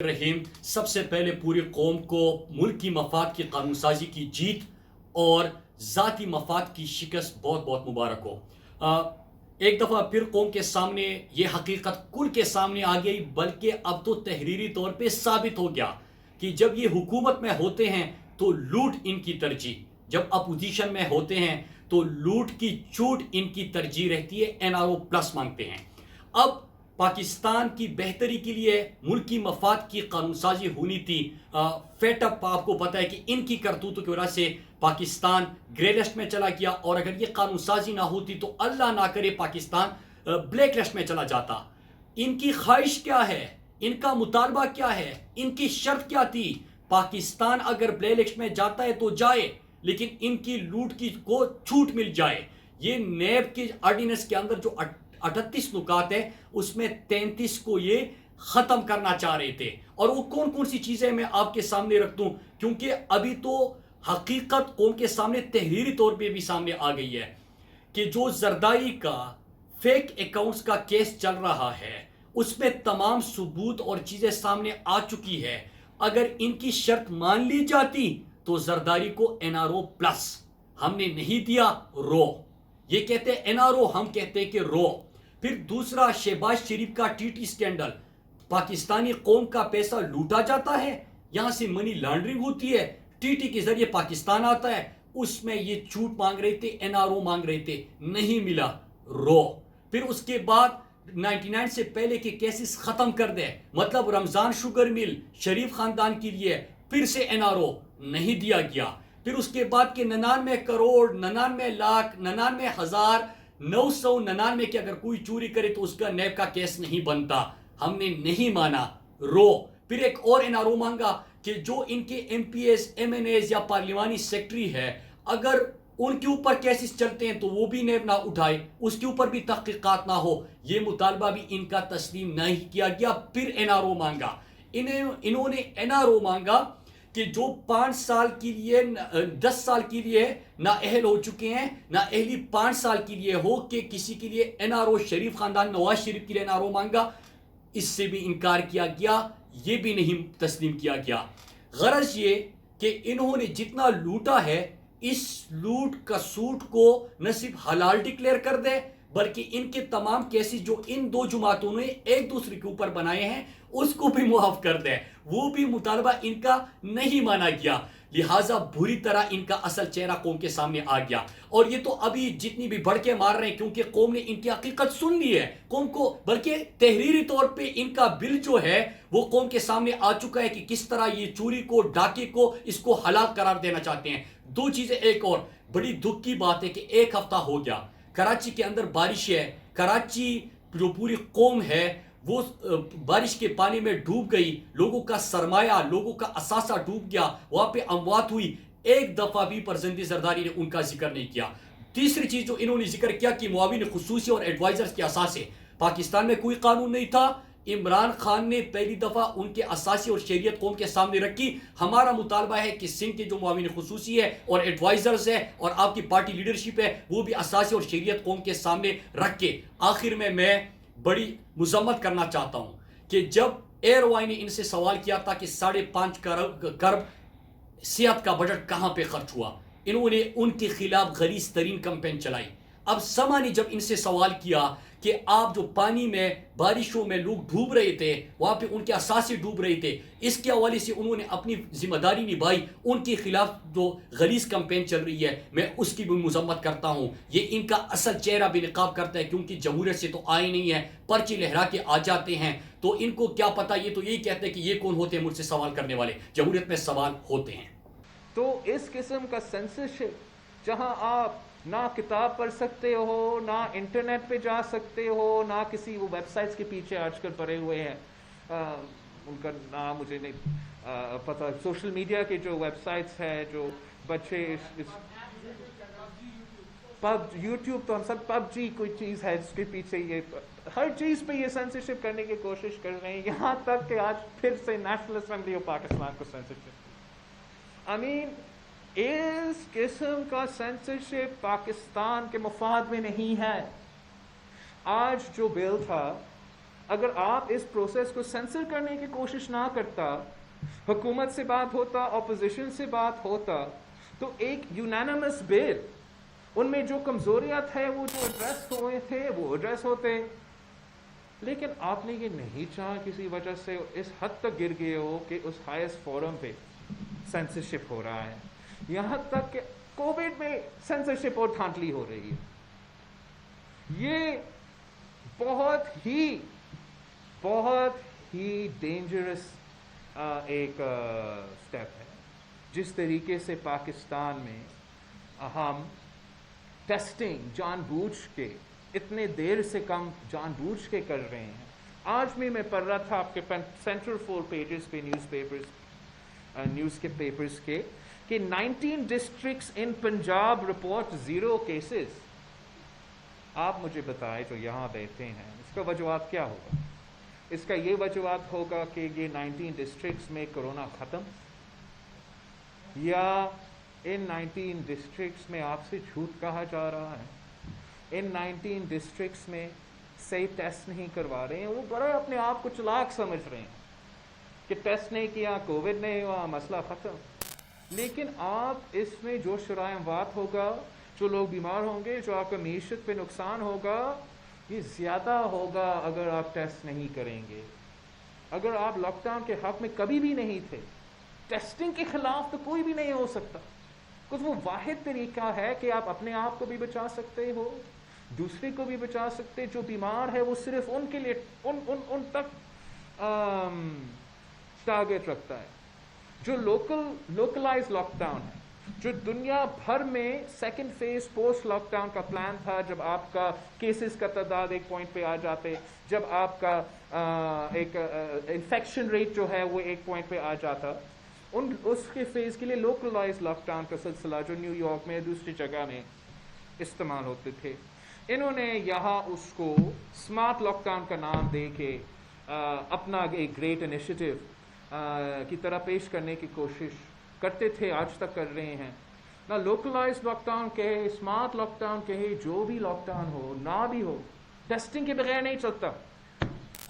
رحیم، سب سے پہلے پوری قوم کو ملک کی مفاد کی قانون سازی کی جیت اور ذاتی مفاد کی شکست بہت بہت مبارک ہو۔ ایک دفعہ پھر قوم کے سامنے یہ حقیقت کل کے سامنے آ گئی، بلکہ اب تو تحریری طور پہ ثابت ہو گیا کہ جب یہ حکومت میں ہوتے ہیں تو لوٹ ان کی ترجیح، جب اپوزیشن میں ہوتے ہیں تو لوٹ کی چوٹ ان کی ترجیح رہتی ہے، NRO+ مانگتے ہیں۔ اب پاکستان کی بہتری کے لیے ملک کی مفاد کی قانون سازی ہونی تھی۔ فیٹ اپ آپ کو پتہ ہے کہ ان کی کرتوتوں کی وجہ سے پاکستان گرے لسٹ میں چلا گیا، اور اگر یہ قانون سازی نہ ہوتی تو اللہ نہ کرے پاکستان بلیک لسٹ میں چلا جاتا۔ ان کی خواہش کیا ہے، ان کا مطالبہ کیا ہے، ان کی شرط کیا تھی؟ پاکستان اگر بلیک لسٹ میں جاتا ہے تو جائے، لیکن ان کی لوٹ کی کو چھوٹ مل جائے۔ یہ نیب کی آرڈیننس کے اندر جو 38 نکات ہے، اس میں 33 کو یہ ختم کرنا چاہ رہے تھے۔ اور وہ کون کون سی چیزیں میں آپ کے سامنے رکھ دوں، کیونکہ ابھی تو حقیقت قوم کے سامنے تحریری طور پہ بھی سامنے آ گئی ہے کہ جو زرداری کا فیک اکاؤنٹس کا کیس چل رہا ہے، اس میں تمام ثبوت اور چیزیں سامنے آ چکی ہے۔ اگر ان کی شرط مان لی جاتی تو زرداری کو NRO+ ہم نے نہیں دیا، رو، یہ کہتے ہیں NRO، ہم کہتے ہیں کہ رو۔ پھر دوسرا، شہباز شریف کا TT سکینڈل، پاکستانی قوم کا پیسہ لوٹا جاتا ہے، یہاں سے منی لانڈرنگ ہوتی ہے، TT کے ذریعے پاکستان آتا ہے، اس میں یہ چھوٹ مانگ رہے تھے، NRO مانگ رہے تھے، نہیں ملا، رو۔ پھر اس کے بعد 99 سے پہلے کے کیسز ختم کر دے، مطلب رمضان شوگر مل شریف خاندان کے لیے پھر سے NRO نہیں دیا گیا۔ پھر اس کے بعد کے 99 کروڑ 99 لاکھ 99 ہزار 999 کی اگر کوئی چوری کرے تو اس کا نیب کا کیس نہیں بنتا، ہم نے نہیں مانا، رو۔ پھر ایک اور NRO مانگا کہ جو ان کے MPs MNAs یا پارلیمانی سیکٹری ہے، اگر ان کے اوپر کیسز چلتے ہیں تو وہ بھی نیب نہ اٹھائے، اس کے اوپر بھی تحقیقات نہ ہو۔ یہ مطالبہ بھی ان کا تسلیم نہیں کیا گیا۔ پھر NRO مانگا، انہوں نے NRO مانگا کہ جو 5 سال کے لیے 10 سال کے لیے نااہل ہو چکے ہیں، نااہلی 5 سال کے لیے ہو، کہ کسی کے لیے NRO، شریف خاندان نواز شریف کے لیے NRO مانگا، اس سے بھی انکار کیا گیا، یہ بھی نہیں تسلیم کیا گیا۔ غرض یہ کہ انہوں نے جتنا لوٹا ہے، اس لوٹ کا سوٹ کو نہ صرف حلال ڈکلیئر کر دے، بلکہ ان کے تمام کیسز جو ان دو جماعتوں نے ایک دوسرے کے اوپر بنائے ہیں، اس کو بھی معاف کر دے۔ وہ بھی مطالبہ ان کا نہیں مانا گیا، لہٰذا بری طرح ان کا اصل چہرہ قوم کے سامنے آ گیا۔ اور یہ تو ابھی جتنی بھی بڑھ کے مار رہے ہیں، کیونکہ قوم نے ان کی حقیقت سن لی ہے، قوم کو، بلکہ تحریری طور پہ ان کا بل جو ہے وہ قوم کے سامنے آ چکا ہے کہ کس طرح یہ چوری کو، ڈاکے کو، اس کو حلال قرار دینا چاہتے ہیں۔ دو چیزیں، ایک اور بڑی دکھ کی بات ہے کہ 1 ہفتہ ہو گیا کراچی کے اندر بارش ہے، کراچی جو پوری قوم ہے وہ بارش کے پانی میں ڈوب گئی، لوگوں کا سرمایہ، لوگوں کا اثاثہ ڈوب گیا، وہاں پہ اموات ہوئی، ایک دفعہ بھی پرزندی زرداری نے ان کا ذکر نہیں کیا۔ تیسری چیز جو انہوں نے ذکر کیا کہ معاون خصوصی اور ایڈوائزرز کے اثاثے، پاکستان میں کوئی قانون نہیں تھا، عمران خان نے پہلی دفعہ ان کے اثاثے اور شریعت قوم کے سامنے رکھی۔ ہمارا مطالبہ ہے کہ سندھ کے جو معاون خصوصی ہے اور ایڈوائزرز ہے اور آپ کی پارٹی لیڈرشپ ہے، وہ بھی اثاثے اور شریعت قوم کے سامنے رکھ کے۔ آخر میں بڑی مذمت کرنا چاہتا ہوں کہ جب ایئر وائی نے ان سے سوال کیا تھا کہ 5.5 کروڑ صحت کا بجٹ کہاں پہ خرچ ہوا، انہوں نے ان کے خلاف غلیظ ترین کمپین چلائی۔ اب سما نے جب ان سے سوال کیا کہ آپ جو پانی میں بارشوں میں لوگ ڈوب رہے تھے، وہاں پہ ان کے اثاثے ڈوب رہے تھے، اس کے حوالے سے انہوں نے اپنی ذمہ داری نبھائی، ان کے خلاف جو غلیظ کمپین چل رہی ہے میں اس کی بھی مذمت کرتا ہوں۔ یہ ان کا اصل چہرہ بے نقاب کرتا ہے، کیونکہ جمہوریت سے تو آئے نہیں ہے، پرچے لہرا کے آ جاتے ہیں، تو ان کو کیا پتا، یہ تو یہی کہتے ہیں کہ یہ کون ہوتے ہیں مجھ سے سوال کرنے والے، جمہوریت میں سوال ہوتے ہیں۔ تو اس قسم کا سینسرشپ جہاں آپ نہ کتاب پڑھ سکتے ہو، نہ انٹرنیٹ پہ جا سکتے ہو، نہ کسی وہ ویب سائٹس کے پیچھے آج کل پڑے ہوئے ہیں، ان کا نام مجھے نہیں پتہ، سوشل میڈیا کے جو ویب سائٹس ہیں جو بچے یوٹیوب، تو ہم سب PUBG کوئی چیز ہے جس کے پیچھے یہ ہر چیز پہ یہ سینسرشپ کرنے کی کوشش کر رہے ہیں، یہاں تک کہ آج پھر سے نیشنل اسمبلی آف پاکستان کو سینسرشپ۔ اس قسم کا سینسرشپ پاکستان کے مفاد میں نہیں ہے۔ آج جو بل تھا اگر آپ اس پروسیس کو سینسر کرنے کی کوشش نہ کرتا، حکومت سے بات ہوتا، اپوزیشن سے بات ہوتا، تو ایک یونانیمس بل، ان میں جو کمزوریات ہے وہ جو ایڈریس ہوئے تھے وہ ایڈریس ہوتے، لیکن آپ نے یہ نہیں چاہا، کسی وجہ سے اس حد تک گر گئے ہو کہ اس ہائیسٹ فورم پہ سینسرشپ ہو رہا ہے، یہاں تک کہ کووڈ میں سینسرشپ اور دھاندلی ہو رہی ہے۔ یہ بہت ہی ڈینجرس ایک سٹیپ ہے۔ جس طریقے سے پاکستان میں ہم ٹیسٹنگ جان بوجھ کے اتنے دیر سے کم جان بوجھ کے کر رہے ہیں۔ آج بھی میں پڑھ رہا تھا آپ کے سینٹرل 4 پیجز پہ نیوز کے پیپرز کے کہ 19 ڈسٹرکٹس ان پنجاب رپورٹ 0 کیسز۔ آپ مجھے بتائیں جو یہاں بیٹھے ہیں، اس کا وجوہات کیا ہوگا؟ اس کا یہ وجوہات ہوگا کہ یہ 19 ڈسٹرکٹس میں کرونا ختم، یا ان 19 ڈسٹرکٹس میں آپ سے جھوٹ کہا جا رہا ہے، ان 19 ڈسٹرکٹس میں صحیح ٹیسٹ نہیں کروا رہے ہیں، وہ بڑے اپنے آپ کو چلاک سمجھ رہے ہیں کہ ٹیسٹ نہیں کیا، کووڈ نہیں ہوا، مسئلہ ختم۔ لیکن آپ اس میں جو شرائع اموات ہوگا، جو لوگ بیمار ہوں گے، جو آپ کا معیشت پہ نقصان ہوگا، یہ زیادہ ہوگا اگر آپ ٹیسٹ نہیں کریں گے۔ اگر آپ لاک ڈاؤن کے حق میں کبھی بھی نہیں تھے، ٹیسٹنگ کے خلاف تو کوئی بھی نہیں ہو سکتا، کیونکہ وہ واحد طریقہ ہے کہ آپ اپنے آپ کو بھی بچا سکتے ہو، دوسرے کو بھی بچا سکتے۔ جو بیمار ہے وہ صرف ان کے لیے ان تک ٹارگٹ رکھتا ہے۔ جو لوکلائز لاک ڈاؤن ہے، جو دنیا بھر میں second phase post lockdown کا پلان تھا، جب آپ کا کیسز کا تعداد ایک پوائنٹ پہ آ جاتے، جب آپ کا ایک انفیکشن ریٹ جو ہے وہ ایک پوائنٹ پہ آ جاتا، اس کے فیز کے لیے لوکلائز لاک ڈاؤن کا سلسلہ جو نیو یارک میں دوسری جگہ میں استعمال ہوتے تھے، انہوں نے یہاں اس کو اسمارٹ لاک ڈاؤن کا نام دے کے اپنا ایک گریٹ انیشیٹو کی طرح پیش کرنے کی کوشش کرتے تھے، آج تک کر رہے ہیں۔ نہ لوکلائز لاک ڈاؤن کہے، اسمارٹ لاک ڈاؤن کہے، جو بھی لاک ڈاؤن ہو، نہ بھی ہو، ٹیسٹنگ کے بغیر نہیں چلتا۔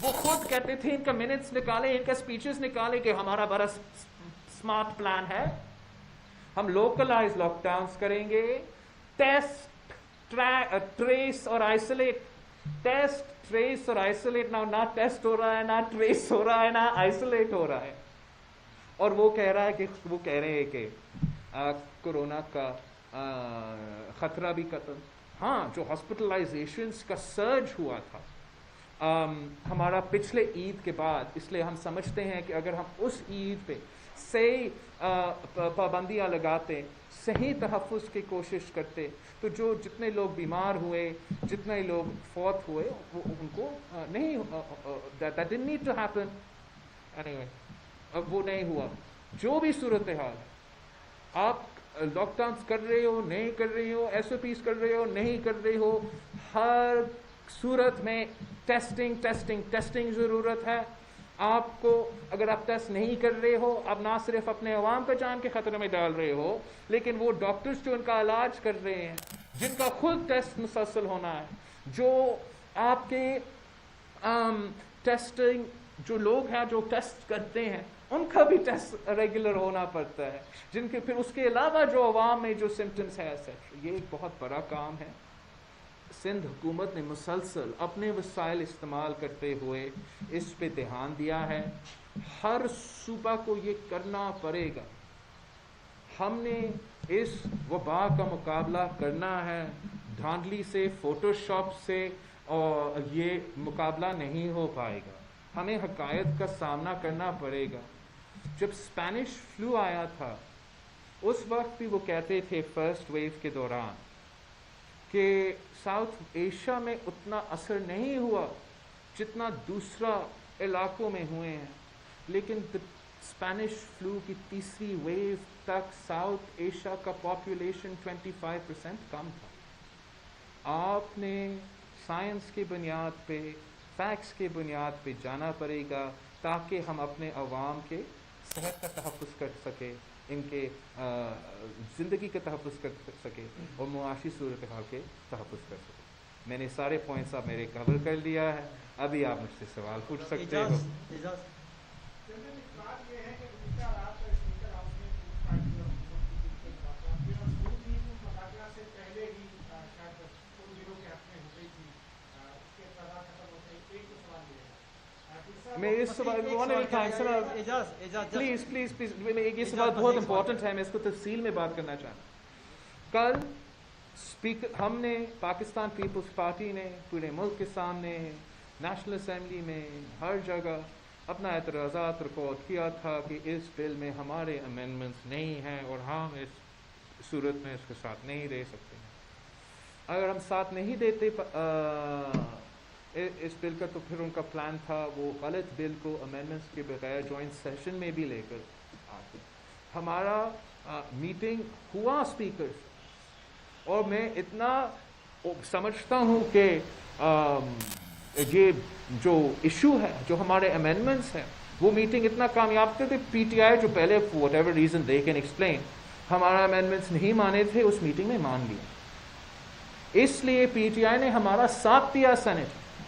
وہ خود کہتے تھے، ان کا منٹس نکالے، ان کا سپیچز نکالے کہ ہمارا بڑا اسمارٹ پلان ہے، ہم لوکلائز لاک ڈاؤنز کریں گے، ٹیسٹ ٹریس اور آئسولیٹ، ٹیسٹ ٹریس اور آئسولیٹ، نہ ٹیسٹ ہو رہا ہے، نہ ٹریس ہو رہا ہے، نہ آئسولیٹ ہو رہا ہے۔ اور وہ کہہ رہے ہیں کہ کورونا کا خطرہ بھی ختم۔ ہاں، جو ہاسپٹلائزیشنز کا سرج ہوا تھا ہمارا پچھلے عید کے بعد، اس لیے ہم سمجھتے ہیں کہ اگر ہم اس عید پہ صحیح پابندیاں لگاتے، صحیح تحفظ کی کوشش کرتے، تو جتنے لوگ بیمار ہوئے، جتنے لوگ فوت ہوئے، وہ ان کو نہیں that didn't need to happen anyway، اب وہ نہیں ہوا۔ جو بھی صورتحال، آپ لاک ڈاؤنس کر رہے ہو، نہیں کر رہے ہو، ایس او پیز کر رہے ہو، نہیں کر رہے ہو، ہر صورت میں ٹیسٹنگ ضرورت ہے۔ آپ کو اگر آپ ٹیسٹ نہیں کر رہے ہو، آپ نہ صرف اپنے عوام کا جان کے خطرے میں ڈال رہے ہو، لیکن وہ ڈاکٹرز جو ان کا علاج کر رہے ہیں، جن کا خود ٹیسٹ مسلسل ہونا ہے، جو آپ کے ٹیسٹنگ، جو لوگ ہیں جو ٹیسٹ کرتے ہیں، ان کا بھی ٹیسٹ ریگولر ہونا پڑتا ہے، جن کے پھر اس کے علاوہ جو عوام میں جو سمٹمز ہے، یہ ایک بہت بڑا کام ہے۔ سندھ حکومت نے مسلسل اپنے وسائل استعمال کرتے ہوئے اس پہ دھیان دیا ہے۔ ہر صوبہ کو یہ کرنا پڑے گا۔ ہم نے اس وبا کا مقابلہ کرنا ہے، دھاندلی سے، فوٹو شاپ سے، اور یہ مقابلہ نہیں ہو پائے گا۔ ہمیں حقائق کا سامنا کرنا پڑے گا۔ جب اسپینش فلو آیا تھا، اس وقت بھی وہ کہتے تھے فرسٹ ویو کے دوران کہ ساؤتھ ایشیا میں اتنا اثر نہیں ہوا جتنا دوسرا علاقوں میں ہوئے ہیں، لیکن اسپینش فلو کی تیسری ویو تک ساؤتھ ایشیا کا پاپولیشن 25% کم تھا۔ آپ نے سائنس کی بنیاد پہ، فیکٹس کی بنیاد پہ جانا پڑے گا تاکہ ہم اپنے عوام کے صحت کا تحفظ کر سکے، ان کے زندگی کا تحفظ کر سکے، اور معاشی صورتحال کے تحفظ کر سکے۔ میں نے سارے پوائنٹس آپ میرے کور کر لیا ہے. ابھی آپ مجھ سے سوال پوچھ سکتے ہو. میں اس سوال پلیز یہ سوال بہت امپورٹنٹ ہے, میں اس کو تفصیل میں بات کرنا چاہتا ہوں. کل اسپیکر ہم نے پاکستان پیپلز پارٹی نے پورے ملک کے سامنے نیشنل اسمبلی میں ہر جگہ اپنا اعتراضات ریکارڈ کیا تھا کہ اس بل میں ہمارے امینڈمنٹس نہیں ہیں اور ہم اس صورت میں اس کے ساتھ نہیں رہ سکتے ہیں. اگر ہم ساتھ نہیں دیتے اس بل کا تو پھر ان کا پلان تھا وہ غلط بل کو امینڈمنٹس کے بغیر جوائنٹ سیشن میں بھی لے کر آتے. ہمارا میٹنگ ہوا اسپیکر, اور میں اتنا سمجھتا ہوں کہ یہ جو ایشو ہے جو ہمارے امینڈمنٹس ہیں وہ میٹنگ اتنا کامیاب تھے کہ پی ٹی آئی جو پہلے what ever reason they can explain ہمارا امینڈمنٹس نہیں مانے تھے, اس میٹنگ میں مان لیا. اس لیے پی ٹی آئی نے ہمارا ساتھ دیا سینٹ